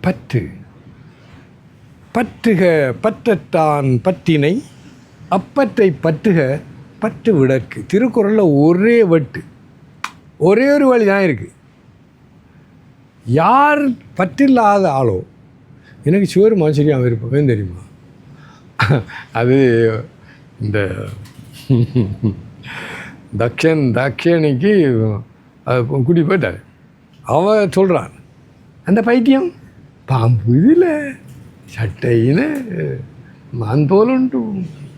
பற்று. பற்றுக பற்றத்தான் பற்றினை அப்பற்றை பற்றுக பற்று விடற்கு. திருக்குறளில் ஒரே வெட்டு, ஒரே ஒரு வழி தான் இருக்குது. யார் பற்றில்லாத ஆளோ, எனக்கு சிவருமான் சரியாக இருப்பேன் தெரியுமா? அது இந்த தக்ஷணிக்கு குடி போயிட்டார். அவன் சொல்கிறான், அந்த பைத்தியம் பாம்பு இதில் சட்டைன்னு மான் தோலுண்டு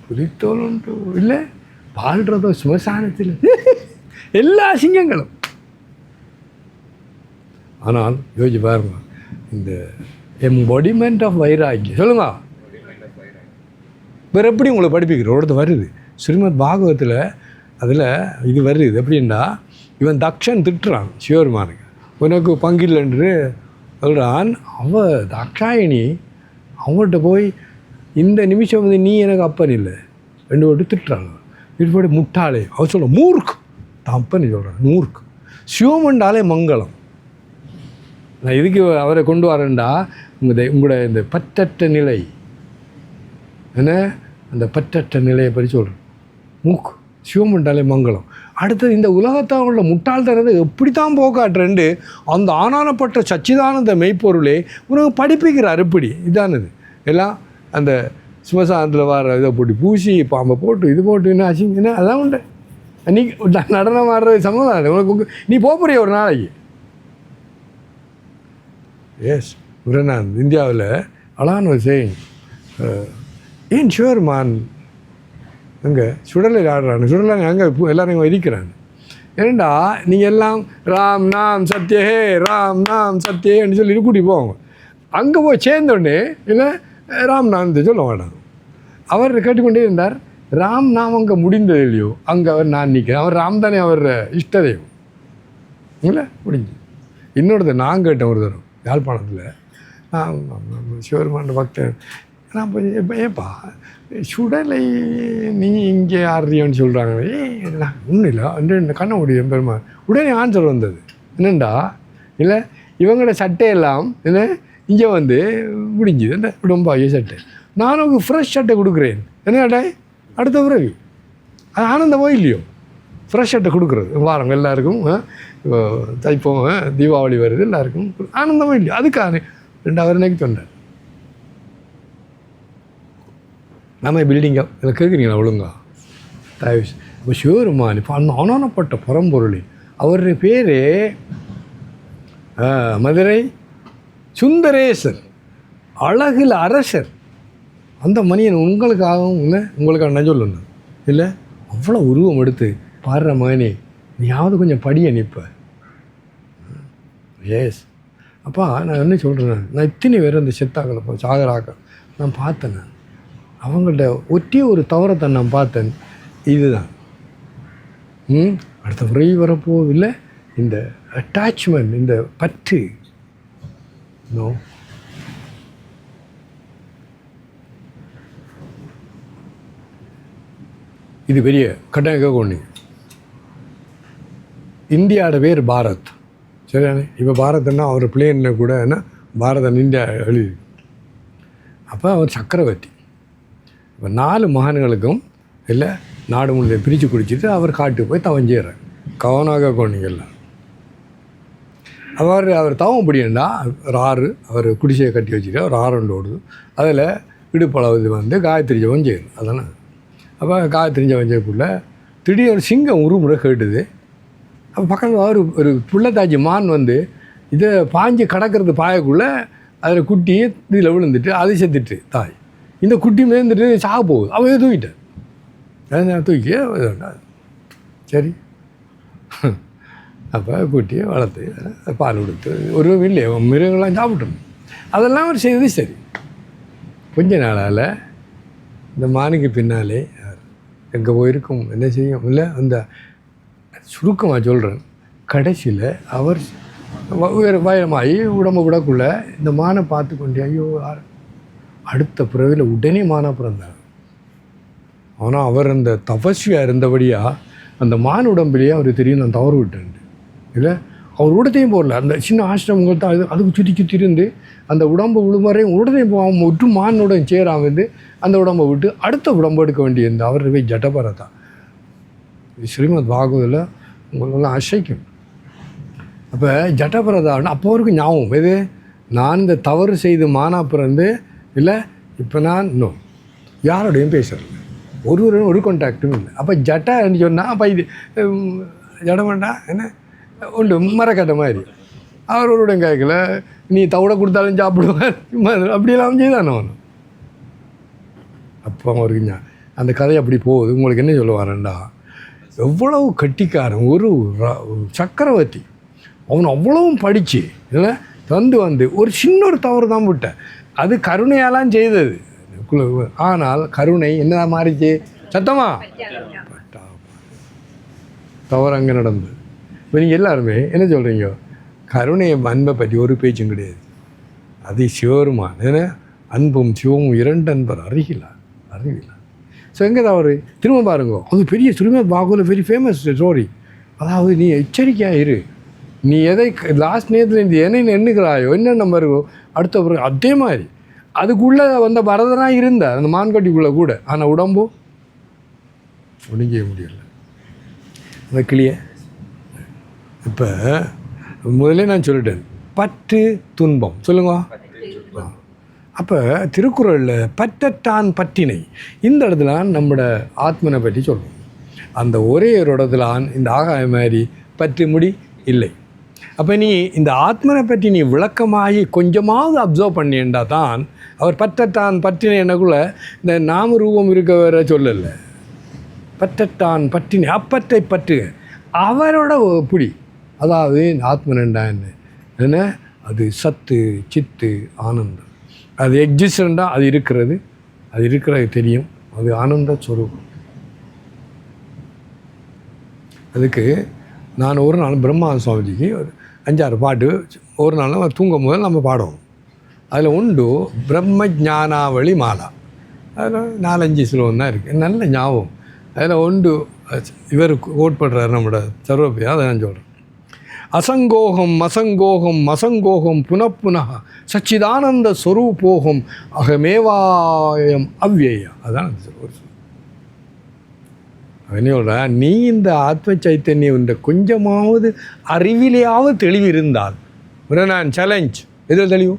புலித்தோலுண்டு இல்லை பாடுறதோ சுமசானத்தில் எல்லா சிங்கங்களும். ஆனால் யோசிச்சு பாருங்க, இந்த எம்பொடிமெண்ட் ஆஃப் வைராக்கியம் சொல்லுங்க. வேறு எப்படி உங்களை படிப்பிக்கிற ஒருத்தர் வருது ஸ்ரீமத் பாகவத்தில், அதில் இது வருது எப்படின்னா, இவன் தக்ஷன் திட்டுறான் சிவருமானுக்கு, உனக்கு பங்கில்லைன்று சொல்கிறான். அவன் தாட்சாயணி அவங்கள்ட்ட போய் இந்த நிமிஷம் வந்து நீ எனக்கு அப்பன் இல்லை ரெண்டு போட்டு திட்டுறாங்க. இது போட்டு முட்டாளே அவர் சொல்ல மூர்க்கு தான் அப்பன்னு சொல்கிறான். மூர்க்கு சிவமண்டாலே மங்களம். நான் இதுக்கு அவரை கொண்டு வரேன்டா, உங்களோட இந்த பற்றற்ற நிலை என்ன, அந்த பற்றற்ற நிலையை பற்றி சொல்கிறேன். மூக்கு சிவமண்டாலே மங்களம். அடுத்தது இந்த உலகத்தான் உள்ள முட்டாள்தனத்தை எப்படித்தான் போக்காட்டுறேன்ட்டு அந்த ஆனானப்பட்ட சச்சிதானந்த மெய்ப்பொருளே உனக்கு படிப்பிக்கிறார். எப்படி இதானது எல்லாம் அந்த சுமசானத்தில் வர இதை போட்டு பூசி பாம்பை போட்டு இது போட்டு என்ன அசிங்கன்னா அதான் உண்டு. நீ நடனம் ஆடுறது சம்மதம் உனக்கு, நீ போகிறிய ஒரு நாளைக்கு. எஸ் முரணான் இந்தியாவில் அழகான ஒரு செய்யுங்க, ஏன் சிவருமான் அங்கே சுடலில் ஆடுறாங்க, சுடலில் அங்கே எல்லோரும் இங்கே இருக்கிறாங்க. ஏன்டா நீங்கள் எல்லாம் ராம் நாம் சத்யஹே ராம் நாம் சத்யேன்னு சொல்லி கூட்டி போவாங்க. அங்கே போய் சேர்ந்தோடனே இல்லை ராம் நாம் சொல்ல மாட்டாங்க. அவர் கேட்டுக்கொண்டே இருந்தார். ராம் நாம் அங்கே முடிந்தது இல்லையோ, அங்கே அவர் நான் நிற்கிறேன். அவர் ராம் தானே அவர் இஷ்டதெய்வம் இல்லை முடிஞ்சு. இன்னொருத்தர் நான் கேட்டேன் ஒரு தரம் யாழ்ப்பாணத்தில், நான் சிவருமான பக்தன். நான் இப்போ ஏப்பா சுடலை நீ இங்கே ஆடுறியோன்னு சொல்கிறாங்க. ஒன்றும் இல்லை இந்த கண்ணை முடியும் பெருமா. உடனே ஆன்சர் வந்தது என்னண்டா, இல்லை இவங்களோட சட்டையெல்லாம் என்ன இங்கே வந்து முடிஞ்சுது இந்த ரொம்ப ஐய சட்டை, நான் உங்களுக்கு ஃப்ரெஷ் சட்டை கொடுக்குறேன் என்ன சட்டை அடுத்த பிறகு. அது ஆனந்தமோ இல்லையோ, ஃப்ரெஷ் சட்டை கொடுக்குறது வாரம் எல்லாருக்கும். தைப்போம் தீபாவளி வருது எல்லாருக்கும் ஆனந்தமோ இல்லையோ, அதுக்கான 2 நினைக்கு சொன்னேன். நம்ம பில்டிங்கை இதில் கேட்குறீங்களா ஒழுங்கா தயவு. இப்போ சிவருமான் இப்போ அந்த ஆனானப்பட்ட பரம்பொருளி, அவருடைய பேர் மதுரை சுந்தரேசர், அழகில் அரசர். அந்த மனிதன் உங்களுக்காகவும் இல்லை உங்களுக்காக நான் சொல்லணும் இல்லை, அவ்வளோ உருவம் எடுத்து பாடுற மகனே நீயாவது கொஞ்சம் படிய நிற்ப. எஸ் அப்பா நான் என்ன சொல்கிறேன், நான் இத்தனை பேர் அந்த செத்தாக்களை சாகராக்க நான் பார்த்தேன். நான் அவங்கள்ட்ட ஒட்டிய ஒரு தவறத்தை நான் பார்த்தேன். இதுதான் அடுத்த முறை வரப்போவில்லை இந்த அட்டாச்மெண்ட், இந்த பற்று. நோ இது பெரிய கட்டாயம் ஒன்று. இந்தியாவோட பேர் பாரத் சரியானே. இப்போ பாரத்னா அவர் பிளேனில் கூட என்ன பாரதன் இந்தியா எழுதி. அப்போ அவர் சக்கரவர்த்தி. இப்போ 4 மகான்களுக்கும் இல்லை நாடு முழுவதும் பிரித்து குடிச்சிட்டு அவர் காட்டுக்கு போய் தவம் செய்கிறார். கவனாக கோணிங்கெல்லாம் அவர் தவம் முடியண்டா ஒரு 6 அவர் குடிசையை கட்டி வச்சுட்டு ஒரு 6 ஓடுது. அதில் இடுப்பளவு வந்து காயத்ரி ஜபம் செய்யணும். அதானே. அப்போ காயத்ரி ஜபம் செய்யக்குள்ள திடீர் ஒரு சிங்கம் உருமுறை கேட்டுது. அப்போ பக்கத்தில் ஒரு புள்ளத்தாச்சி மான் வந்து இதை பாஞ்சு கடக்கிறது பாயக்குள்ளே அதில் குட்டி இதில் விழுந்துட்டு அதை செத்துட்டு தாய் இந்த குட்டி மேந்துட்டு சாக போகுது. அவன் இதை தூக்கிட்டேன் தூக்கி சரி. அப்போ குட்டியை வளர்த்து பால் கொடுத்து ஒரு இல்லை மிருகங்கள்லாம் சாப்பிட்டணும். அதெல்லாம் அவர் செய்தது சரி. கொஞ்ச நாளால் இந்த மானுக்கு பின்னாலே எங்கே போயிருக்கும் என்ன செய்யும் இல்லை. அந்த சுருக்கமாக சொல்கிறேன், கடைசியில் அவர் பயமாகி உடம்பு விடக்குள்ள இந்த மானை பார்த்து கொண்டே ஐயோ அடுத்த பிறவியில் உடனே மானா பிறந்தார். ஆனால் அவர் அந்த தபஸ்வியாக இருந்தபடியாக அந்த மான் உடம்புலேயே அவர் தெரியும் நான் தவறு விட்டேன் இல்லை. அவர் உடத்தையும் போடல. அந்த சின்ன ஆசிரமங்கள் தான் அதுக்கு சுற்றி இருந்து அந்த உடம்பை விழுமாறையும் உடத்தையும் போகாமல் விட்டு மானுடன் சேராமல் இருந்து அந்த உடம்பை விட்டு அடுத்த உடம்பு எடுக்க வேண்டியிருந்த அவர் போய் ஜடபரதா. ஸ்ரீமத் பாகவதில் உங்களெல்லாம் அசைக்கும். அப்போ ஜடபரதான்னு அப்போ வரைக்கும் ஞாபகம் எது, நான் இந்த தவறு செய்து மானா பிறந்து இல்லை, இப்போ நான் இன்னும் யாரோடையும் பேசுகிறேன், ஒரு கான்டாக்டும் இல்லை. அப்போ ஜட்டான்னு சொன்னால் அப்போ இது ஜடமண்டா என்ன உண்டு மரக்கட்ட மாதிரி. அவரோட கேட்கல, நீ தவிட கொடுத்தாலும் சாப்பிடுவார் அப்படியெல்லாம் செய்தானே அவனு. அப்போ அவருக்கு அந்த கதை அப்படி போகுது. உங்களுக்கு என்ன சொல்ல வரேன்டா, எவ்வளவு கட்டிக்காரன், ஒரு சக்கரவர்த்தி, அவன் அவ்வளவும் படித்து இல்லை வந்து ஒரு சின்ன ஒரு தவறு தான் விட்டேன். அது கருணையாலாம் செய்தது. ஆனால் கருணை என்ன மாறிச்சு, சத்தமா தவறு அங்கே நடந்தது. இப்போ நீங்கள் எல்லாருமே என்ன சொல்கிறீங்க, கருணையை அன்பை பற்றி ஒரு பேச்சும் கிடையாது. அது சிவருமான் ஏன்னா அன்பும் சிவமும் இரண்டு அன்பர் அறிவிலா. ஸோ எங்கே தவறு திரும்ப பாருங்க, அது பெரிய ஸ்ரீமத் பாகவதில் வெரி ஃபேமஸ் ஸ்டோரி. அதாவது நீ எச்சரிக்கையாக இரு, நீ எதை லாஸ்ட் நேரத்தில் இந்த என்னென்ன எண்ணுகிறாயோ என்னென்ன வருவோ அடுத்த பிறகு அதே மாதிரி அதுக்குள்ளே வந்த பரதனாக இருந்தார் அந்த மான்கட்டிக்குள்ளே கூட. ஆனால் உடம்போ ஒன்றும் செய்ய முடியலை. அந்த கிளியை இப்போ முதலே நான் சொல்லிட்டேன், பற்று துன்பம் சொல்லுங்க. அப்போ திருக்குறளில் பற்றத்தான் பற்றினை, இந்த இடத்துல நம்மளோட ஆத்மனை பற்றி சொல்லுவோம். அந்த ஒரே ஒரு இடத்துலான் இந்த ஆகாய மாதிரி பற்றி முடி இல்லை. அப்போ நீ இந்த ஆத்மனை பற்றி நீ விளக்கமாகி கொஞ்சமாவது அப்சர்வ் பண்ணிண்டா தான் அவர் பற்றத்தான் பற்றினை என்னக்குள்ளே இந்த நாம ரூபம் இருக்க வர சொல்லலை. பற்றத்தான் பற்றினை அப்பற்றை பற்று அவரோட பிடி. அதாவது ஆத்மனண்டா என்ன, அது சத்து சித்து ஆனந்தம். அது எக்ஸிஸ்டண்டா, அது இருக்கிறது தெரியும், அது ஆனந்த ஸ்வரூபம். அதுக்கு நான் ஒரு நாள் பிரம்மா சுவாமிஜிக்கு ஒரு 5-6 பாட்டு ஒரு நாள் நம்ம தூங்கும் போது நம்ம பாடுவோம். அதில் உண்டு பிரம்ம ஞானாவளி மாலா, அதில் 4-5 ஸ்லோகம் தான் இருக்குது, நல்ல ஞாபகம். அதில் உண்டு இவர் கோட் பண்ணுறாரு நம்மளோட சர்வப்பிரியா, அதை நான் சொல்கிறேன். அசங்கோகம் மசங்கோகம் மசங்கோகம் புனப்புனா சச்சிதானந்த ஸ்வரூபோகம் அகமேவாயம் அவ்யயா. அதான் அவனோட நீ இந்த ஆத்ம சைத்தன்யம் இந்த கொஞ்சமாவது அறிவிலேயாவது தெளிவு இருந்தால், நான் சேலஞ்ச் எதில் தெளிவு,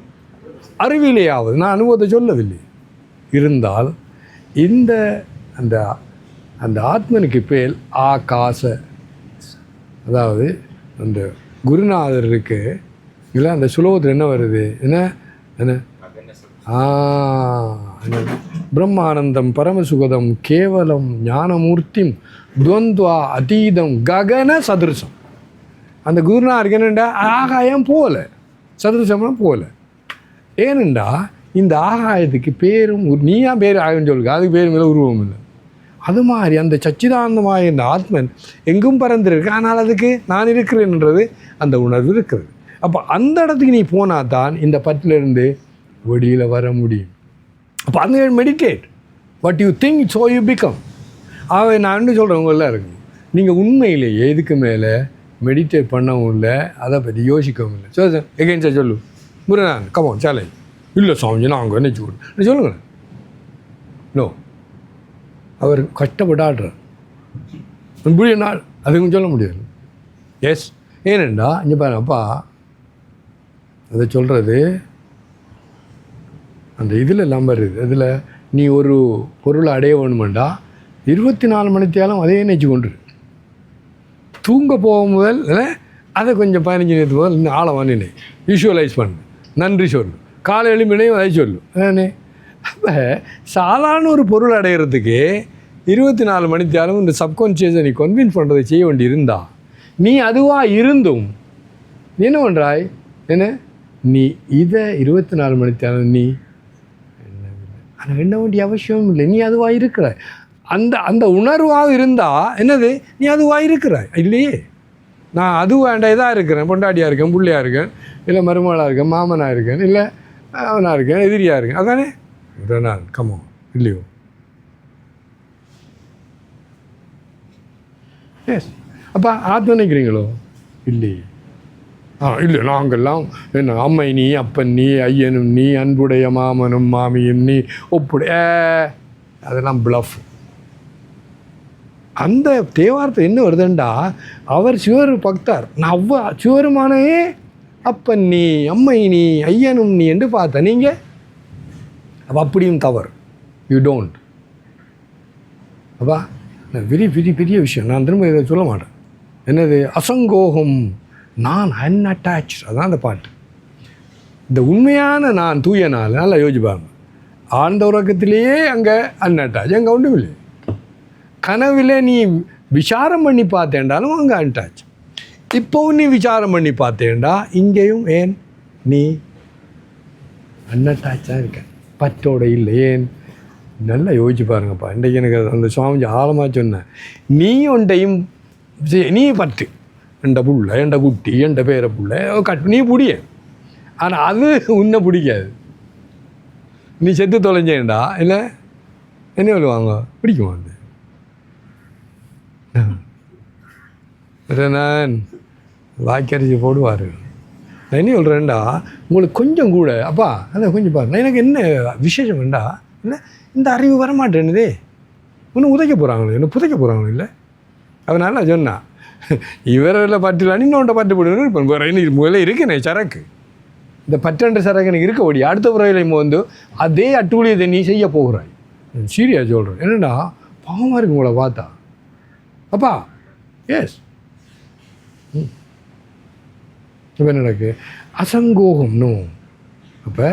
அறிவிலேயாவது, நான் அனுபவத்தை சொல்லவில்லை, இருந்தால் இந்த அந்த அந்த ஆத்மனுக்கு பேர் ஆகாச. அதாவது அந்த குருநாதருக்கு இல்லை அந்த சுலோகத்தில் என்ன வருது, என்ன பிரம்மானந்தம் பரமசுகதம் கேவலம் ஞானமூர்த்திம் துவந்த்வா அதீதம் ககன சதுருசம். அந்த குருநாதருக்கு என்னண்டா ஆகாயம் போல, சதுருசம்லாம் போல. ஏனெண்டா இந்த ஆகாயத்துக்கு பேரும் நீயா பேர் ஆகுன்னு சொல்லுங்க, அதுக்கு பேரும் இல்லை உருவம் இல்லை. அது மாதிரி அந்த சச்சிதானந்தமாக இந்த ஆத்மன் எங்கும் பறந்துருக்கு, ஆனால் அதுக்கு நான் இருக்கிறேன்ன்றது அந்த உணர்வு இருக்கிறது. அப்போ அந்த இடத்துக்கு நீ போனால் தான் இந்த பற்றிலிருந்து வெளியில் வர முடியும். அப்போ அந்த meditate what you think so you become. ஆக நான் என்ன சொல்கிறவங்களாம் இருக்கு, நீங்கள் உண்மையிலேயே இதுக்கு மேலே மெடிடேட் பண்ணவும் இல்லை, அதை பற்றி யோசிக்கவும் இல்லை. ஸோ எகைன் சார் சொல்லு முருகன் கமான் சேலஞ்ச் இல்லை சாமிஜி நான் அங்கே நினச்சி கொடுங்க சொல்லுங்களேன். நோ, அவர் கஷ்டப்பட்டாடுறார் புரிய நாள் அதுக்கும் சொல்ல முடியாது. எஸ், ஏனெண்டா இங்கே பாருப்பா அதை சொல்கிறது அந்த இதில் எல்லாம் வருது. அதில் நீ ஒரு பொருளை அடைய வேணுமெண்டா 24 மணித்தாலும் அதே நினச்சி கொண்டு தூங்க போகும் முதல் அதை கொஞ்சம் 15 நிமிஷத்துக்கு முதல் இன்னும் ஆழமாக நினை விஷுவலைஸ் பண்ணு, நன்றி சொல்லு, காலை எழும்பினையும் அதை சொல்லு. அதானே. அப்போ சாதாரண ஒரு பொருள் அடைகிறதுக்கு 24 மணித்தாலும் இந்த சப்கான்ஷியஸை நீ கன்வின்ஸ் பண்ணுறதை செய்ய வேண்டி இருந்தா, நீ அதுவாக இருந்தும் நீ என்ன பண்ணுறாய், என்ன நீ இதை 24 மணித்தாலும் நீ ஆனால் எண்ண வேண்டிய அவசியம் இல்லை, நீ அதுவாக இருக்கிறாய். அந்த அந்த உணர்வாக இருந்தால் என்னது, நீ அதுவாக இருக்கிறாய் இல்லையே. நான் அது வேண்டாம் இதாக இருக்கிறேன், பொண்டாட்டியாக இருக்கேன், பிள்ளையாக இருக்கேன், இல்லை மருமகளாக இருக்கேன், மாமனாக இருக்கேன், இல்லை அவனாக இருக்கேன், எதிரியாக இருக்கேன், அதானே நான் கமோ இல்லையோ. எஸ், அப்போ ஆத்மா நினைக்கிறீங்களோ இல்லையே. இல்லை நாங்கள்லாம் என்ன அம்மை நீ அப்பன் நீ ஐயனும் நீ அன்புடைய மாமனும் மாமியும் நீ ஒப்புடைய அதெல்லாம் பிளஃப். அந்த தேவாரத்தை என்ன வருதுண்டா, அவர் சிவர் பக்தார், நான் சிவருமானே அப்பன் நீ அம்மை நீ ஐயனும் நீ என்று பார்த்த நீங்கள் அப்போ அப்படியும் தவறு. You don't. அப்பா பெரிய பெரிய பெரிய விஷயம். நான் திரும்ப இதை சொல்ல மாட்டேன். என்னது அசங்கோகம், நான் அன்அட்டாச். அதான் அந்த பாட்டு. இந்த உண்மையான நான் தூய நாள் நல்லா யோசிப்பாங்க. ஆழ்ந்த உறக்கத்திலேயே அங்கே அன்அட்டாச், அங்கே ஒன்றும் இல்லை. கனவில் நீ விசாரம் பண்ணி பார்த்தேன்டாலும் அங்கே அன்அட்டாச். இப்போவும் நீ விசாரம் பண்ணி பார்த்தேன்டா இங்கேயும் ஏன் நீ அன்அட்டாச்சாக இருக்க, பற்றோட இல்லை. ஏன் நல்லா யோசிச்சு பாருங்கப்பா. இன்றைக்கு எனக்கு அந்த சுவாமிஜி ஆழமாக சொன்னேன், நீ ஒன்றையும் நீ பற்று, என்ற புள்ள என்ற குட்டி என்ற பேர புள்ள கட்டு நீ பிடிய, ஆனால் அது உன்னை பிடிக்காது. நீ செத்து தொலைஞ்சேன்டா இல்லை என்ன சொல்லுவாங்க, பிடிக்குமா அது நான் வாய்க்கரிசி போடுவார். நான் என்ன சொல்கிறேன்டா, உங்களுக்கு கொஞ்சம் கூட அப்பா அதை கொஞ்சம் பாருங்க. எனக்கு என்ன விசேஷம் வேண்டா இல்லை, இந்த அறிவு வரமாட்டேன்னுதே, ஒன்று உதைக்க போகிறாங்களோ என்ன புதைக்க போகிறாங்களோ இல்லை. அதனால சொன்னான் இவரில் பட்டிலான்னு இன்னொன்றை பட்டு போடுன்னு இப்போ வேறு முதல்ல இருக்குண்ணே சரக்கு, இந்த பற்றென்ற சரக்கு எனக்கு இருக்க ஓடி அடுத்த முறையில் வந்து அதே அட்டூழியத்தை நீ செய்ய போகிறாய். சீரியா சொல்கிறேன். என்னடா பாவமாக இருக்கு உங்களை பார்த்தா அப்பா. எஸ். இப்போ என்ன நடக்கு, அசங்கோகம்னு. அப்போ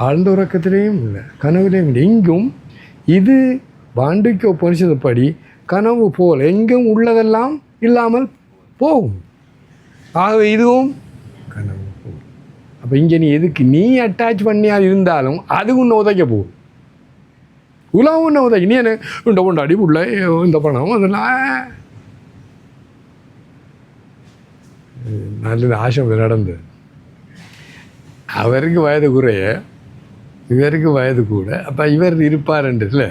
ஆழ்ந்த உறக்கத்திலேயும் இல்லை கனவுலேயும் இல்லை, எங்கும் இது பாண்டிக்க உபனிஷதப்படி கனவு போல் எங்கும் உள்ளதெல்லாம் இல்லாமல் போகும். ஆகவே இதுவும் கனவு போல். அப்போ இங்கே நீ எதுக்கு நீ அட்டாச் பண்ணியா இருந்தாலும் அது உன்னை உதைக்க போகுது. உலகம் உன்னை உதைக்க, நீ என்ன இந்த கொண்டாடி உள்ள இந்த பணம் அதெல்லாம் நல்லது. ஆசிரமத்தில் நடந்தது. அவருக்கு வயது குறைய இவருக்கு வயது கூட. அப்போ இவர் இருப்பாருன்றதுல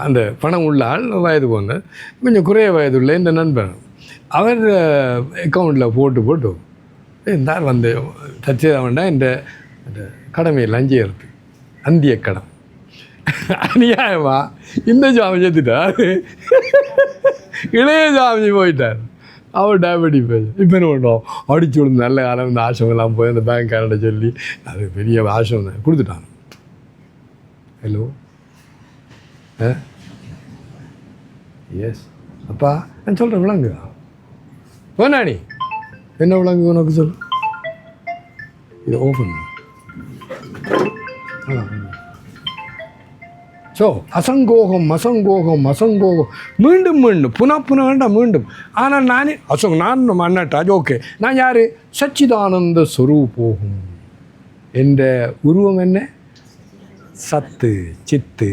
அந்த பணம் உள்ள ஆள் வயது போன கொஞ்சம் குறைய வயது உள்ள இந்த நண்பன் அவர் அக்கௌண்ட்டில் போட்டு இந்த வந்து தச்சேதாவண்டா இந்த கடமையில் அஞ்சேறது அந்திய கடன் அநியாயமா இந்த சாமி சேர்த்துட்டார், இளைய சாமி போயிட்டார். அவர் டயபெட்டிக் பேச இப்போ என்ன பண்ணுறோம், அடிச்சு விழுந்து நல்ல காலம் இந்த ஆசிரமெல்லாம் போய் அந்த பேங்க்காரர்கிட்ட சொல்லி அது பெரிய ஆசிரம் தான் கொடுத்துட்டாங்க. ஹலோ எஸ் அப்பா நான் சொல்கிறேன் விலங்கு வேணாணி என்ன விலங்கு உனக்கு சொல், இதை ஓப்பன். ஸோ அசங்கோகம் மீண்டும் புன வேண்டாம் மீண்டும். ஆனால் நானே நான் அண்ணாட்டாஜ் ஓகே, நான் யார், சச்சிதானந்த ஸ்வரூபோகம். என்ற உருவம் என்ன, சத்து சித்து.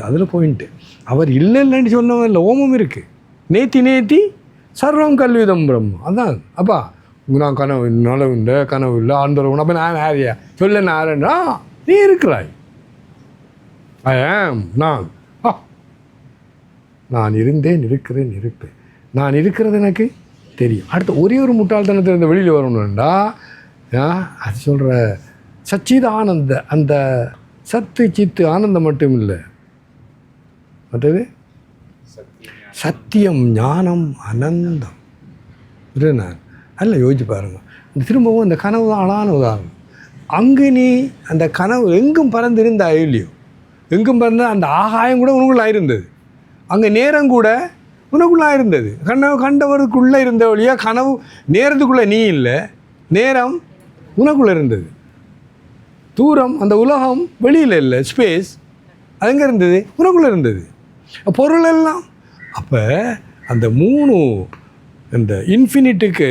அதில் பாயிண்ட்டு. அவர் இல்லைன்னு சொன்னவன் இல்லை, ஓமம் இருக்குது. நேத்தி சர்வம் கல்விதம் பிரம்மம். அதான் அப்பா நான் கனவு நலவு இல்லை கனவு இல்லை ஆண்டவன். அப்போ நான் யாரையா சொல்ல நாரேன்னா நீ இருக்கிறாய். ஐ ஆம் நான் இருந்தேன் இருக்கிறேன் இருப்பேன். நான் இருக்கிறது எனக்கு தெரியும். அடுத்த ஒரே ஒரு முட்டாள்தனத்தில் இந்த வெளியில் வரணும்டா அது சொல்கிற சச்சிதானந்த அந்த சத்து சித்து ஆனந்தம் மட்டும் இல்லை, மற்றது சத்தியம் ஞானம் அனந்தம். நான் அல்ல யோசிச்சு பாருங்கள். திரும்பவும் அந்த கனவு தான் அழகான உதாரணம். அங்கே நீ அந்த கனவு எங்கும் பறந்திருந்தா இல்லையோ, எங்கும் பறந்த அந்த ஆகாயம் கூட உனக்குள்ளாக இருந்தது, அங்கே நேரம் கூட உனக்குள்ளாக இருந்தது. கண்டவருக்குள்ளே இருந்த வழியாக கனவு நேரத்துக்குள்ளே நீ இல்லை, நேரம் உனக்குள்ளே இருந்தது. தூரம் அந்த உலகம் வெளியில் இல்லை, ஸ்பேஸ் அது எங்கே இருந்தது, உனக்குள்ளே இருந்தது. பொருள் எல்லாம் அப்போ அந்த மூணு இந்த இன்ஃபினிட்டுக்கு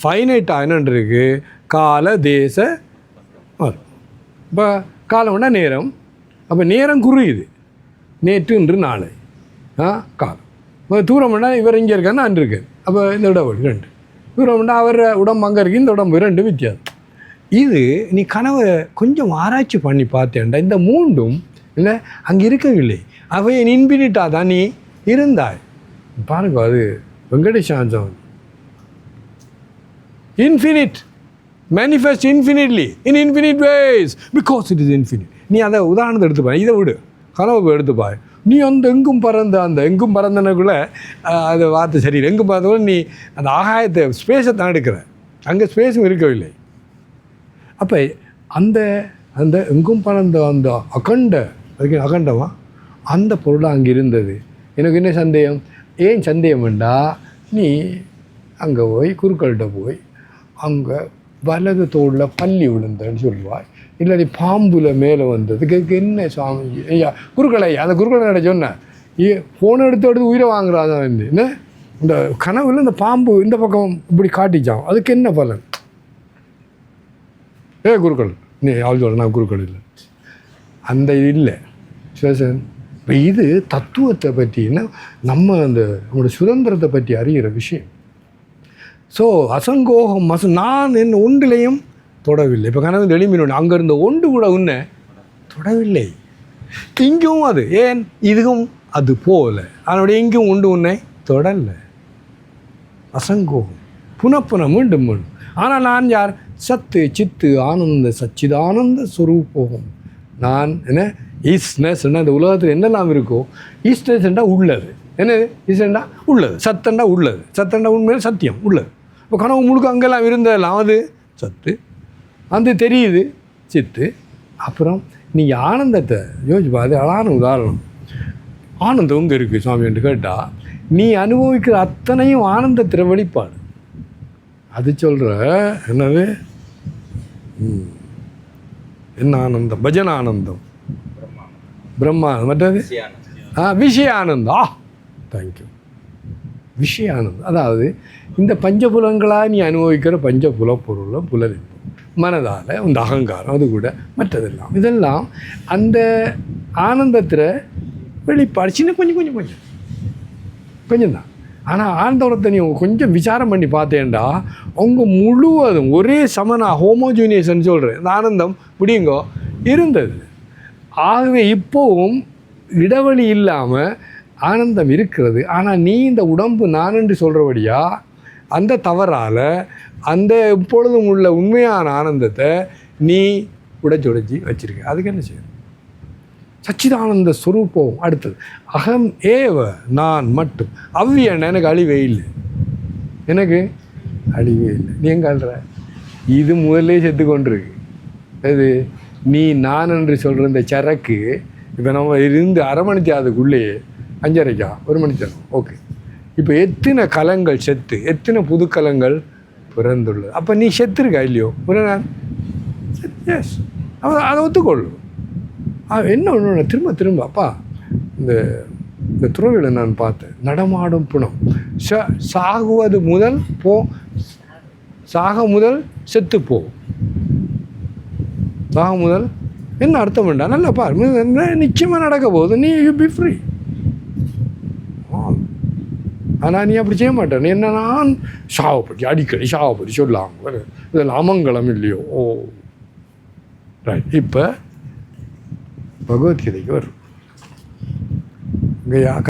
ஃபைனைட்டாக என்னென்று இருக்குது, கால தேச. இப்போ காலம்னா நேரம். அப்போ நேரம் குறையுது, நேற்று இன்று நாளை காலம். இப்போ தூரம்னா இவர் இங்கே இருக்காருன்னா அன்று இருக்கார். அப்போ இந்த இடம் ரெண்டு தூரம்னா அவர் உடம்பு அங்கே இருக்குது, இந்த உடம்பு ரெண்டு வித்தியாசம். இது நீ கனவை கொஞ்சம் ஆராய்ச்சி பண்ணி பார்த்தேன்டா, இந்த மூண்டும் இல்லை அங்கே இருக்கவில்லை, அவை இன்பினிட்டாக தான் நீ இருந்தாய். பாருங்க அது வெங்கடேஷாஞ்சம் infinite manifest infinitely in infinite ways because it is infinite. நீ அதை உதாரணத்தை எடுத்துப்பா, இதை விடு, கனவு எடுத்துப்பா. நீ அந்த எங்கும் பறந்தனக்குள்ளே அது வார்த்தை சரியில்லை, எங்கும் பறந்தக்குள்ள நீ அந்த ஆகாயத்தை ஸ்பேஸை தான் எடுக்கிற, அங்கே ஸ்பேஸும் இருக்கவில்லை. அப்போ அந்த அந்த எங்கும் பறந்த அந்த அகண்டமா அந்த பொருளாக அங்கே இருந்தது. எனக்கு என்ன சந்தேகம், ஏன் சந்தேகம் வேண்டாம், நீ அங்கே போய் குருக்கள்கிட்ட போய் அங்கே வலது தோளில் பள்ளி விழுந்தேன்னு சொல்லுவாய், இல்லாட்டி பாம்புல மேலே வந்ததுக்கு என்ன சுவாமி ஐயா குருக்களை அந்த குருக்களை சொன்னேன், ஃபோனை எடுத்து உயிரை வாங்குறாதான் வந்து என்ன இந்த கனவுல இந்த பாம்பு இந்த பக்கம் இப்படி காட்டிச்சான், அதுக்கு என்ன பலன்? குருக்கள் நீ அவள் சொல்ல, நான் குருக்கள் இல்லை, அந்த இது இல்லை சேஷன். இப்போ இது தத்துவத்தை பற்றினா நம்ம அந்த நம்மளோட சுதந்திரத்தை பற்றி அறிகிற விஷயம். ஸோ அசங்கோகம் நான் என்ன ஒன்றிலையும் தொடவில்லை. இப்போ கனவு எளிமையினோட அங்கே இருந்த ஒன்று கூட உன்னை தொடவில்லை. இங்கும் அது ஏன் இதுவும் அது போகல, அதனுடைய எங்கும் உண்டு உன்னை தொடலை. அசங்கோகம் புனப்புன மீண்டும் மீண்டும். ஆனால் நான் யார்? சத்து சித்து ஆனந்த சச்சிதானந்த ஸ்வரூபம். நான் என்ன ஈஸ்ட்னஸ் இந்த உலகத்தில் என்னெல்லாம் இருக்கோ, ஈஸ்ட்னஸ்ண்டா உள்ளது, என்னது ஈஸ்டண்டா உள்ளது, சத்தண்டா உள்ளது, சத்தண்டா உண்மையில சத்தியம் உள்ளது. இப்போ கனவு முழுக்க அங்கெல்லாம் இருந்ததெல்லாம் அது சத்து, அது தெரியுது சித்து. அப்புறம் நீங்கள் ஆனந்தத்தை யோசிப்பா, அது அழகான உதாரணம். ஆனந்தம் எங்கே இருக்குது சுவாமி என்று கேட்டால், நீ அனுபவிக்கிற அத்தனையும் ஆனந்தத்திற வெளிப்பாடு. அது சொல்கிற என்னது என்ன ஆனந்தம்? பஜன ஆனந்தம், பிரம்மா, மற்றது விஷய ஆனந்தம். தேங்க்யூ. விஷய ஆனந்தம் அதாவது இந்த பஞ்சபுலங்களாக நீ அனுபவிக்கிற பஞ்சபுல பொருளும் புலனின்பம் மனதால் இந்த அகங்காரம் அது கூட மற்றதெல்லாம் இதெல்லாம் அந்த ஆனந்தத்தில் வெளிப்பாடு. சின்ன கொஞ்சம் தான். ஆனால் ஆனந்தத்தை நீ கொஞ்சம் விசாரம் பண்ணி பார்த்தேன்டா அவங்க முழுவதும் ஒரே சமனா ஹோமோஜீனியஸ்ன்னு சொல்கிறேன் இந்த ஆனந்தம் முடியுங்கோ இருந்தது. ஆகவே இப்போவும் இடைவெளி இல்லாமல் ஆனந்தம் இருக்கிறது. ஆனால் நீ இந்த உடம்பு நான் என்று சொல்கிறபடியா அந்த தவறால் அந்த எப்பொழுதும் உள்ள உண்மையான ஆனந்தத்தை நீ உடைச்சி வச்சிருக்க. அதுக்கு என்ன செய்யணும்? சச்சிதானந்த ஸ்வரூபம். அடுத்தது அகம் ஏவ, நான் மட்டும். அவ்வியன் எனக்கு அழிவே இல்லை, எனக்கு அழிவே இல்லை. நீ எங்கே அழுற? இது முதல்லே செத்து கொண்டிருக்கு. அது நீ நான் என்று சொல்கிற இந்த சரக்கு இப்போ நம்ம இருந்து அரை மணிக்கு அதுக்குள்ளேயே 5:30 1 மணி நேரம். ஓகே, இப்போ எத்தனை கலங்கள் செத்து, எத்தனை புது கலங்கள் பிறந்துள்ளது. அப்போ நீ செத்துருக்கா இல்லையோ? நான் எஸ், அதை ஒத்துக்கொள்ளும். என்ன ஒன்று திரும்ப அப்பா இந்த துறவியில் நான் பார்த்தேன், நடமாடும் புணம். சாகுவது முதல் சாக முதல் செத்து போ. சாக முதல் என்ன அர்த்தம் வேண்டாம், நல்லா பாரு, நிச்சயமாக நடக்க போகுது. நீ யூ பி ஃப்ரீ. ஆனால் நீ அப்படி செய்ய மாட்டேன். நீ என்ன நான் சாவப்படி அடிக்கடி சாவப்படி சொல்லாங்க, இதில் அமங்கலம் இல்லையோ? ஓ ரைட். இப்போ பகவத்கீதைக்கு வரும். இங்கே